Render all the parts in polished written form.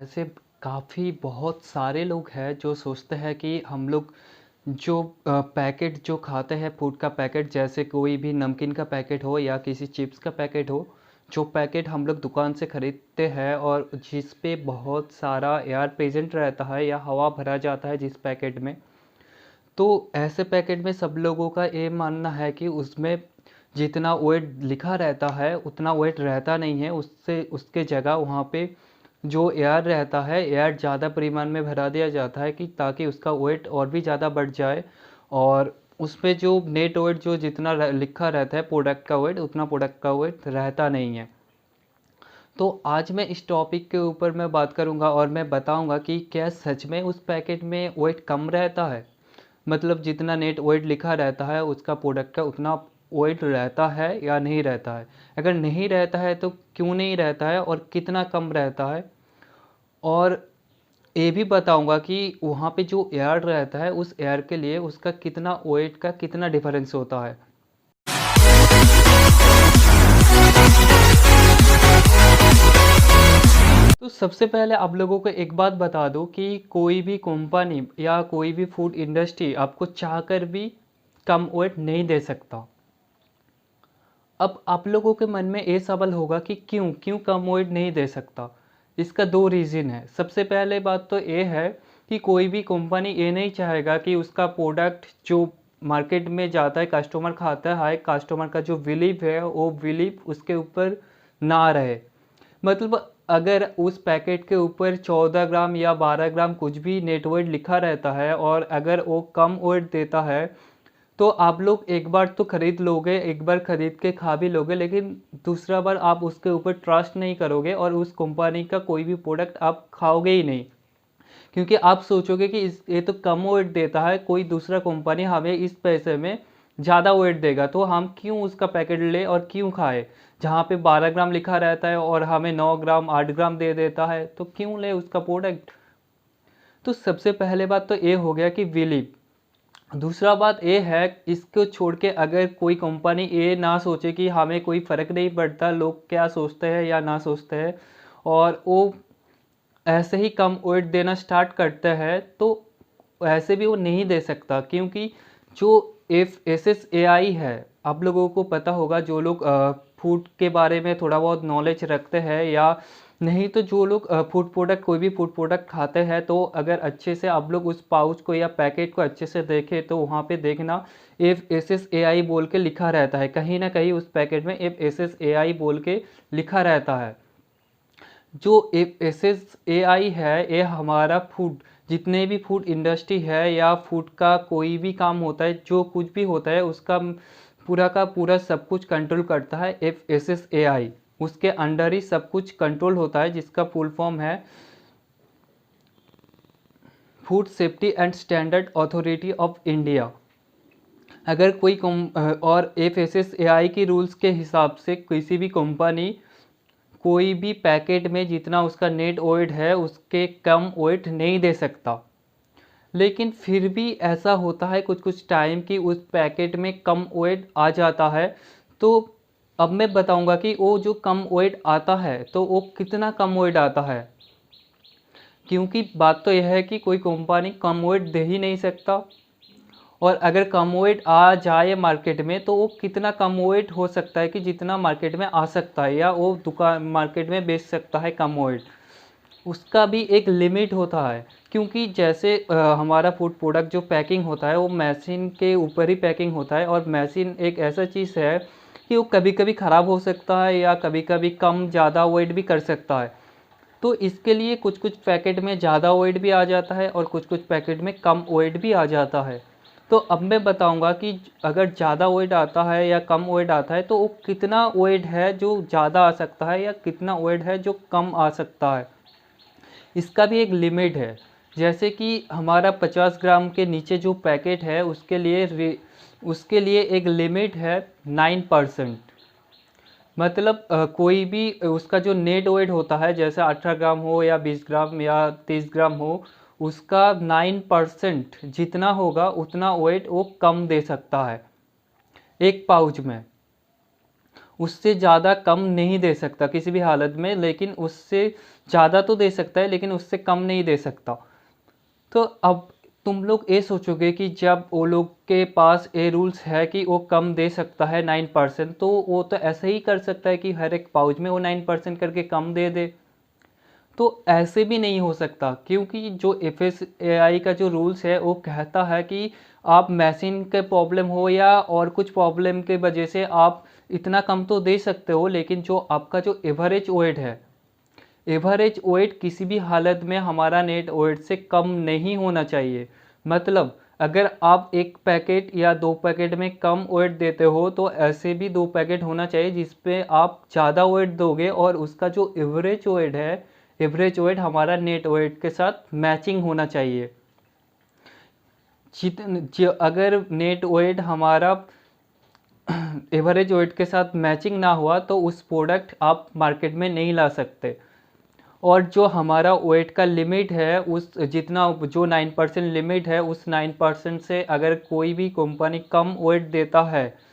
ऐसे काफ़ी बहुत सारे लोग हैं जो सोचते हैं कि हम लोग जो पैकेट जो खाते हैं फूड का पैकेट, जैसे कोई भी नमकीन का पैकेट हो या किसी चिप्स का पैकेट हो, जो पैकेट हम लोग दुकान से ख़रीदते हैं और जिस पे बहुत सारा एयर प्रेजेंट रहता है या हवा भरा जाता है जिस पैकेट में, तो ऐसे पैकेट में सब लोगों का ये मानना है कि उसमें जितना वेट लिखा रहता है उतना वेट रहता नहीं है। उससे उसके जगह वहाँ पे जो एयर रहता है, एयर ज़्यादा परिमाण में भरा दिया जाता है कि ताकि उसका वेट और भी ज़्यादा बढ़ जाए। और उसमें जो नेट वेट जो जितना लिखा रहता है प्रोडक्ट का वेट, उतना प्रोडक्ट का वेट रहता नहीं है। तो आज मैं इस टॉपिक के ऊपर मैं बात करूंगा और मैं बताऊंगा कि क्या सच में उस पैकेट में वेट कम रहता है, मतलब जितना नेट वेट लिखा रहता है उसका प्रोडक्ट का उतना वेट रहता है या नहीं रहता है। अगर नहीं रहता है तो क्यों नहीं रहता है और कितना कम रहता है। और ये भी बताऊंगा कि वहाँ पे जो एयर रहता है उस एयर के लिए उसका कितना वेट का कितना डिफरेंस होता है। तो सबसे पहले आप लोगों को एक बात बता दूं कि कोई भी कंपनी या कोई भी फूड इंडस्ट्री आपको चाहकर भी कम वेट नहीं दे सकता। अब आप लोगों के मन में ये सवाल होगा कि क्यों क्यों कम वेट नहीं दे सकता। इसका दो रीज़न है। सबसे पहले बात तो ये है कि कोई भी कंपनी ये नहीं चाहेगा कि उसका प्रोडक्ट जो मार्केट में जाता है, कस्टमर खाता है, कस्टमर का जो बिलीव है वो बिलीव उसके ऊपर ना रहे। मतलब अगर उस पैकेट के ऊपर 14 ग्राम या 12 ग्राम कुछ भी नेट वेट लिखा रहता है और अगर वो कम वेट देता है तो आप लोग एक बार तो खरीद लोगे, एक बार खरीद के खा भी लोगे, लेकिन दूसरा बार आप उसके ऊपर ट्रस्ट नहीं करोगे और उस कंपनी का कोई भी प्रोडक्ट आप खाओगे ही नहीं। क्योंकि आप सोचोगे कि ये तो कम वेट देता है, कोई दूसरा कंपनी हमें इस पैसे में ज़्यादा वेट देगा तो हम क्यों उसका पैकेट ले और क्यों खाए। जहाँ पे 12 ग्राम लिखा रहता है और हमें 9 ग्राम 8 ग्राम दे देता है तो क्यों ले उसका प्रोडक्ट। तो सबसे पहले बात तो ये हो गया कि बिलीव। दूसरा बात ये है, इसको छोड़ के अगर कोई कंपनी ये ना सोचे कि हमें कोई फ़र्क नहीं पड़ता लोग क्या सोचते हैं या ना सोचते हैं, और वो ऐसे ही कम वेट देना स्टार्ट करता है, तो ऐसे भी वो नहीं दे सकता। क्योंकि जो एफ एस एस ए आई है, आप लोगों को पता होगा, जो लोग फूड के बारे में थोड़ा बहुत नॉलेज रखते हैं या नहीं, तो जो लोग फूड प्रोडक्ट कोई भी फूड प्रोडक्ट खाते हैं तो अगर अच्छे से आप लोग उस पाउच को या पैकेट को अच्छे से देखें तो वहाँ पे देखना एफ एस एस ए आई बोल के लिखा रहता है। कहीं ना कहीं उस पैकेट में एफ एस एस ए आई बोल के लिखा रहता है। जो एस एस ए आई है ये हमारा फूड, जितने भी फूड इंडस्ट्री है या फूड का कोई भी काम होता है, जो कुछ भी होता है उसका पूरा का पूरा सब कुछ कंट्रोल करता है एफ एस एस ए आई। उसके अंडर ही सब कुछ कंट्रोल होता है, जिसका फुल फॉर्म है food safety and standard authority of India. अगर कोई और एफ एस एस ए आई के रूल्स के हिसाब से किसी भी कंपनी कोई भी पैकेट में जितना उसका नेट वेट है उसके कम वेट नहीं दे सकता। लेकिन फिर भी ऐसा होता है कुछ कुछ टाइम कि उस पैकेट में कम वेट आ जाता है। तो अब मैं बताऊंगा कि वो जो कम वेट आता है तो वो कितना कम वेट आता है। क्योंकि बात तो यह है कि कोई कंपनी कम वेट दे ही नहीं सकता, और अगर कम वेट आ जाए मार्केट में तो वो कितना कम वेट हो सकता है कि जितना मार्केट में आ सकता है या वो दुकान मार्केट में बेच सकता है कम वेट, उसका भी एक लिमिट होता है। क्योंकि जैसे हमारा फूड प्रोडक्ट जो पैकिंग होता है वो मशीन के ऊपर ही पैकिंग होता है, और मशीन एक ऐसा चीज़ है कि वो कभी कभी ख़राब हो सकता है या कभी कभी कम ज़्यादा वेट भी कर सकता है। तो इसके लिए कुछ कुछ पैकेट में ज़्यादा वेट भी आ जाता है और कुछ कुछ पैकेट में कम वेट भी आ जाता है। तो अब मैं बताऊंगा कि अगर ज़्यादा वेट आता है या कम वेट आता है तो वो कितना वेट है जो ज़्यादा आ सकता है या कितना वेट है जो कम आ सकता है। इसका भी एक लिमिट है। जैसे कि हमारा 50 ग्राम के नीचे जो पैकेट है उसके लिए एक लिमिट है 9%। मतलब कोई भी उसका जो नेट वेट होता है, जैसे 18 ग्राम हो या 20 ग्राम या 30 ग्राम हो, उसका 9% जितना होगा उतना वेट वो कम दे सकता है एक पाउच में। उससे ज़्यादा कम नहीं दे सकता किसी भी हालत में, लेकिन उससे ज़्यादा तो दे सकता है लेकिन उससे कम नहीं दे सकता। तो अब तुम लोग ये सोचोगे कि जब वो लोग के पास ये रूल्स है कि वो कम दे सकता है 9%, तो वो तो ऐसे ही कर सकता है कि हर एक पाउच में वो 9% करके कम दे दे। तो ऐसे भी नहीं हो सकता, क्योंकि जो FSAI का जो रूल्स है वो कहता है कि आप मशीन के प्रॉब्लम हो या और कुछ प्रॉब्लम के वजह से आप इतना कम तो दे सकते हो, लेकिन जो आपका जो एवरेज वेट है, एवरेज वेट किसी भी हालत में हमारा नेट वेट से कम नहीं होना चाहिए। मतलब अगर आप एक पैकेट या 2 पैकेट में कम वेट देते हो तो ऐसे भी 2 पैकेट होना चाहिए जिस पे आप ज़्यादा वेट दोगे और उसका जो एवरेज वेट है, एवरेज वेट हमारा नेट वेट के साथ मैचिंग होना चाहिए। अगर नेट वेट हमारा एवरेज वेट के साथ मैचिंग ना हुआ तो उस प्रोडक्ट आप मार्केट में नहीं ला सकते। और जो हमारा वेट का लिमिट है, उस जितना जो 9% लिमिट है, उस 9% से अगर कोई भी कंपनी कम वेट देता है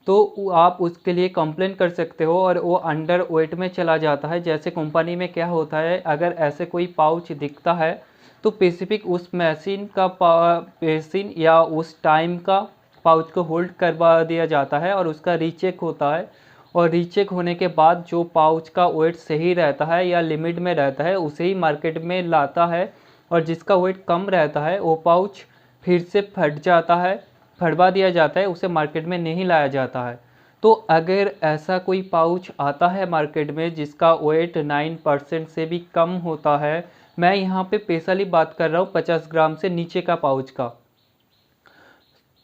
तो आप उसके लिए कंप्लेन कर सकते हो और वो अंडर वेट में चला जाता है। जैसे कंपनी में क्या होता है, अगर ऐसे कोई पाउच दिखता है तो स्पेसिफिक उस मशीन या उस टाइम का पाउच को होल्ड करवा दिया जाता है और उसका रीचेक होता है। और रीचेक होने के बाद जो पाउच का वेट सही रहता है या लिमिट में रहता है उसे ही मार्केट में लाता है, और जिसका वेट कम रहता है वो पाउच फिर से फट जाता है, फटवा दिया जाता है, उसे मार्केट में नहीं लाया जाता है। तो अगर ऐसा कोई पाउच आता है मार्केट में जिसका वेट 9% से भी कम होता है, मैं यहाँ पे स्पेशली बात कर रहा हूँ 50 ग्राम से नीचे का पाउच का,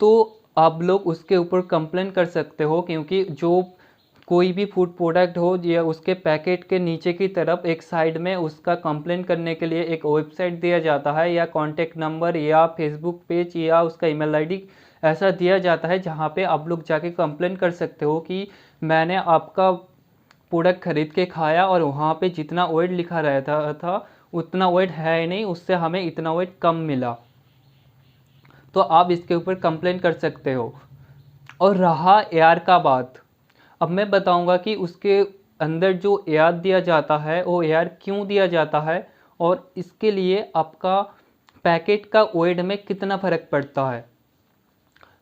तो आप लोग उसके ऊपर कंप्लेन कर सकते हो। क्योंकि जो कोई भी फूड प्रोडक्ट हो या उसके पैकेट के नीचे की तरफ एक साइड में उसका कंप्लेन करने के लिए एक वेबसाइट दिया जाता है या कॉन्टैक्ट नंबर या फेसबुक पेज या उसका ईमेल आईडी ऐसा दिया जाता है, जहाँ पे आप लोग जाके कंप्लेन कर सकते हो कि मैंने आपका प्रोडक्ट खरीद के खाया और वहाँ पे जितना वेट लिखा रहता था उतना वेट है ही नहीं, उससे हमें इतना वेट कम मिला। तो आप इसके ऊपर कंप्लेन कर सकते हो। और रहा एआर का बात, अब मैं बताऊंगा कि उसके अंदर जो एआर दिया जाता है वो एआर क्यों दिया जाता है और इसके लिए आपका पैकेट का वेट में कितना फ़र्क पड़ता है।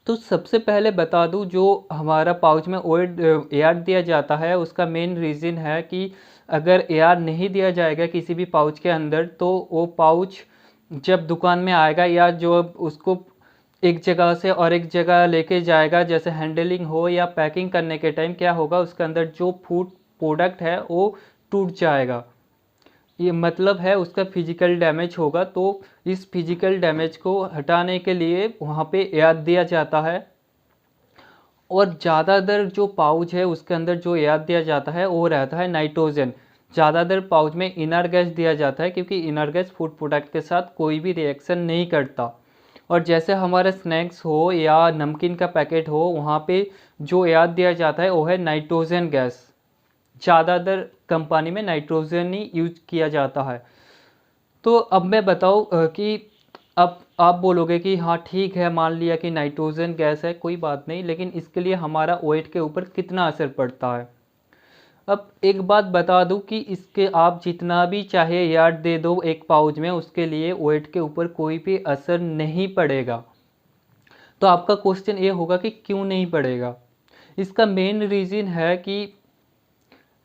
तो सबसे पहले बता दूं, जो हमारा पाउच में वेट एआर दिया जाता है उसका मेन रीज़न है कि अगर एआर नहीं दिया जाएगा किसी भी पाउच के अंदर तो वो पाउच जब दुकान में आएगा या जो उसको एक जगह से और एक जगह लेके जाएगा, जैसे हैंडलिंग हो या पैकिंग करने के टाइम, क्या होगा उसके अंदर जो फूड प्रोडक्ट है वो टूट जाएगा। ये मतलब है उसका फिजिकल डैमेज होगा। तो इस फिजिकल डैमेज को हटाने के लिए वहाँ पे एआर दिया जाता है। और ज़्यादातर जो पाउच है उसके अंदर जो एआर दिया जाता है वो रहता है नाइट्रोजन। ज़्यादातर पाउच में इनर गैस दिया जाता है क्योंकि इनर गैस फूड प्रोडक्ट के साथ कोई भी रिएक्शन नहीं करता। और जैसे हमारा स्नैक्स हो या नमकीन का पैकेट हो, वहाँ पे जो एआर दिया जाता है वो है नाइट्रोजन गैस। ज़्यादातर कंपनी में नाइट्रोजन ही यूज किया जाता है। तो अब मैं बताऊँ कि अब आप बोलोगे कि हाँ ठीक है, मान लिया कि नाइट्रोजन गैस है, कोई बात नहीं, लेकिन इसके लिए हमारा वेट के ऊपर कितना असर पड़ता है। अब एक बात बता दूं कि इसके आप जितना भी चाहे यार्ड दे दो एक पाउच में, उसके लिए वेट के ऊपर कोई भी असर नहीं पड़ेगा। तो आपका क्वेश्चन ये होगा कि क्यों नहीं पड़ेगा। इसका मेन रीज़न है कि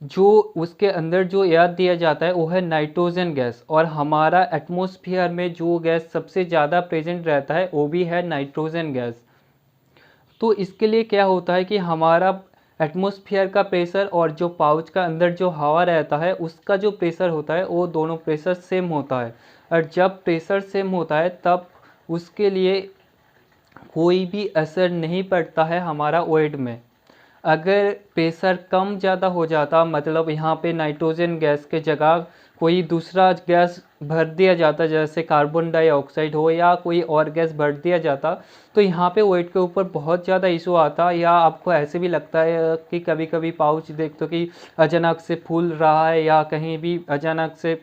जो उसके अंदर जो एयर दिया जाता है वो है नाइट्रोजन गैस, और हमारा एटमॉस्फेयर में जो गैस सबसे ज़्यादा प्रेजेंट रहता है वो भी है नाइट्रोजन गैस। तो इसके लिए क्या होता है कि हमारा एटमॉस्फेयर का प्रेशर और जो पाउच का अंदर जो हवा रहता है उसका जो प्रेशर होता है वो दोनों प्रेशर सेम होता है। और जब प्रेशर सेम होता है तब उसके लिए कोई भी असर नहीं पड़ता है हमारा वेट में। अगर प्रेशर कम ज़्यादा हो जाता, मतलब यहाँ पे नाइट्रोजन गैस के जगह कोई दूसरा गैस भर दिया जाता, जैसे कार्बन डाइऑक्साइड हो या कोई और गैस भर दिया जाता, तो यहाँ पे वेट के ऊपर बहुत ज़्यादा इशू आता। या आपको ऐसे भी लगता है कि कभी कभी पाउच देख तो कि अचानक से फूल रहा है या कहीं भी अचानक से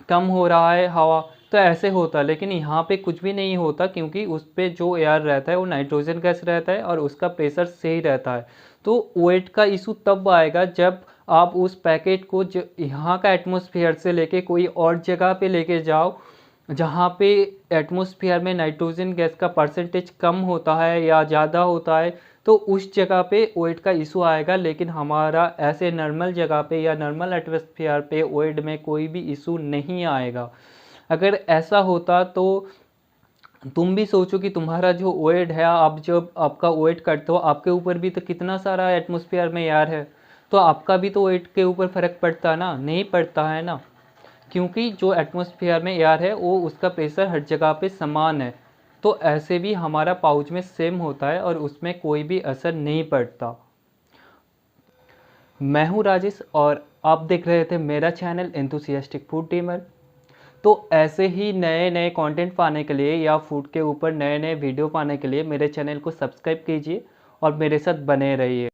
कम हो रहा है हवा, तो ऐसे होता। लेकिन यहाँ पे कुछ भी नहीं होता क्योंकि उस पर जो एयर रहता है वो नाइट्रोजन गैस रहता है और उसका प्रेशर सही रहता है। तो वेट का इशू तब आएगा जब आप उस पैकेट को जो यहाँ का एटमॉस्फेयर से लेके कोई और जगह पे लेके जाओ जहाँ पे एटमॉस्फेयर में नाइट्रोजन गैस का परसेंटेज कम होता है या ज़्यादा होता है, तो उस जगह पे ओएड का इशू आएगा। लेकिन हमारा ऐसे नॉर्मल जगह पे या नॉर्मल एटमॉस्फेयर पे ओएड में कोई भी इशू नहीं आएगा। अगर ऐसा होता तो तुम भी सोचो कि तुम्हारा जो ओएड है, आप जब आपका ओएड करते हो आपके ऊपर भी तो कितना सारा एटमॉस्फेयर में एयर है, तो आपका भी तो ओएड के ऊपर फ़र्क पड़ता ना, नहीं पड़ता है ना, क्योंकि जो एटमॉस्फेयर में एयर है वो उसका प्रेशर हर जगह पे समान है। तो ऐसे भी हमारा पाउच में सेम होता है और उसमें कोई भी असर नहीं पड़ता। मैं हूँ राजेश और आप देख रहे थे मेरा चैनल एंथुसियास्टिक फूड टीमर। तो ऐसे ही नए नए कंटेंट पाने के लिए या फूड के ऊपर नए नए वीडियो पाने के लिए मेरे चैनल को सब्सक्राइब कीजिए और मेरे साथ बने रहिए।